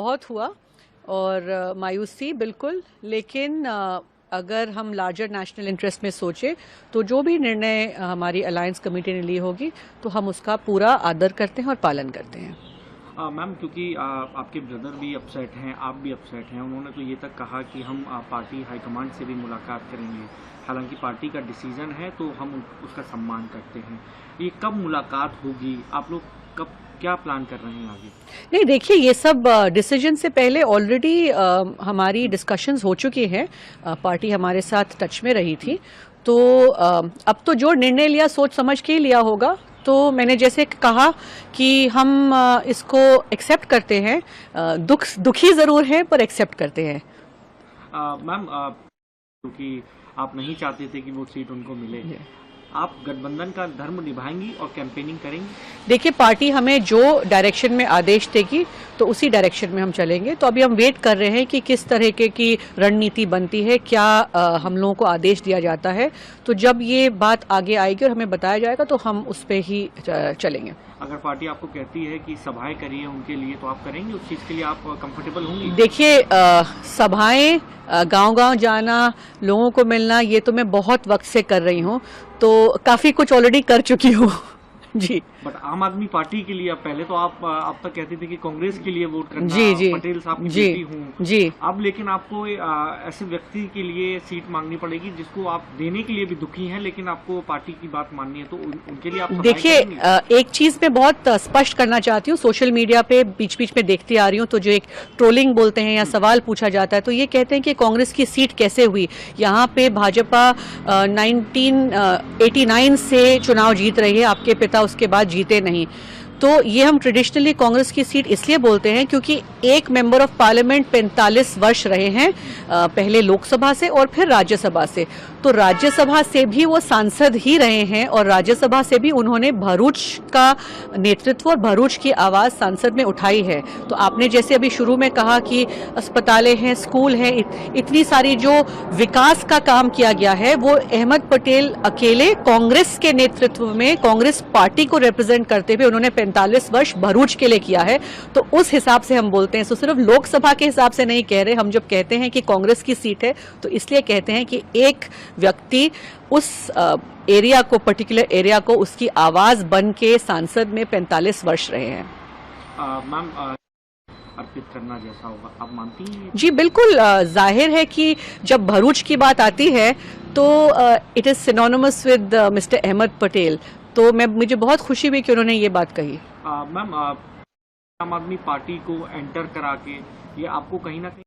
बहुत हुआ और मायूसी बिल्कुल, लेकिन अगर हम लार्जर नेशनल इंटरेस्ट में सोचें तो जो भी निर्णय हमारी अलायंस कमेटी ने ली होगी तो हम उसका पूरा आदर करते हैं और पालन करते हैं। मैम, क्योंकि आपके ब्रदर भी अपसेट हैं, आप भी अपसेट हैं, उन्होंने तो ये तक कहा कि हम पार्टी हाईकमांड से भी मुलाकात करेंगे। हालांकि पार्टी का डिसीजन है तो हम उसका सम्मान करते हैं। ये कब मुलाकात होगी? आप लोग कब क्या प्लान कर रहे हैं आगे? नहीं, देखिए, ये सब डिसीजन से पहले ऑलरेडी हमारी डिस्कशंस हो चुकी हैं। पार्टी हमारे साथ टच में रही थी, तो अब तो जो निर्णय लिया सोच समझ के ही लिया होगा। तो मैंने जैसे कहा कि हम इसको एक्सेप्ट करते हैं, दुखी जरूर हैं पर एक्सेप्ट करते हैं। मैम, क्योंकि आप नहीं चाहते थे कि वो सीट उनको मिले, आप गठबंधन का धर्म निभाएंगी और कैंपेनिंग करेंगी? देखिए, पार्टी हमें जो डायरेक्शन में आदेश देगी तो उसी डायरेक्शन में हम चलेंगे। तो अभी हम वेट कर रहे हैं कि किस तरह की रणनीति बनती है, क्या हम लोगों को आदेश दिया जाता है। तो जब ये बात आगे आएगी और हमें बताया जाएगा तो हम उस पर ही चलेंगे। अगर पार्टी आपको कहती है कि सभाएं करिए उनके लिए, तो आप करेंगे? उस चीज़ के लिए आप कंफर्टेबल होंगी? देखिए, सभाएं, गांव-गांव जाना, लोगों को मिलना, ये तो मैं बहुत वक्त से कर रही हूँ, तो काफी कुछ ऑलरेडी कर चुकी हूँ। जी। बट आम आदमी पार्टी के लिए पहले तो आप तक कहते थे कि कांग्रेस के लिए वोट करना, जी पटेल साहब की जी बेटी हूँ जी। अब लेकिन आपको ऐसे व्यक्ति के लिए सीट मांगनी पड़ेगी जिसको आप देने के लिए भी दुखी हैं, लेकिन आपको पार्टी की बात माननी है, तो उनके लिए आप देखिए, एक चीज मैं बहुत स्पष्ट करना चाहती हूँ। सोशल मीडिया पे बीच बीच में देखती आ रही हूँ, तो जो एक ट्रोलिंग बोलते हैं या सवाल पूछा जाता है, तो ये कहते हैं कि कांग्रेस की सीट कैसे हुई। यहाँ पे भाजपा 1989 से चुनाव जीत रही है, आपके पिता उसके बाद जीते नहीं। तो ये हम ट्रेडिशनली कांग्रेस की सीट इसलिए बोलते हैं क्योंकि एक मेंबर ऑफ पार्लियामेंट 45 वर्ष रहे हैं, पहले लोकसभा से और फिर राज्यसभा से। तो राज्यसभा से भी वो सांसद ही रहे हैं और राज्यसभा से भी उन्होंने भरूच का नेतृत्व और भरूच की आवाज सांसद में उठाई है। तो आपने जैसे अभी शुरू में कहा कि अस्पतालें हैं, स्कूल हैं, इतनी सारी जो विकास का काम किया गया है, वो अहमद पटेल अकेले कांग्रेस के नेतृत्व में, कांग्रेस पार्टी को रिप्रेजेंट करते हुए उन्होंने 45 वर्ष भरूच के लिए किया है। तो उस हिसाब से हम बोलते हैं। तो सिर्फ लोकसभा के हिसाब से नहीं कह रहे। हम जब कहते हैं कि कांग्रेस की सीट है तो इसलिए कहते हैं कि एक व्यक्ति उस एरिया को, पर्टिकुलर एरिया को, उसकी आवाज बन के सांसद में 45 वर्ष रहे हैं। मैम, अर्पित करना जैसा होगा, आप मानती हैं? जी बिल्कुल। जाहिर है कि जब भरूच की बात आती है तो it is synonymous with mister Ahmed Patel. तो मुझे बहुत खुशी हुई कि उन्होंने ये बात कही। मैम, आम आदमी पार्टी को एंटर करा के ये आपको कहीं ना कहीं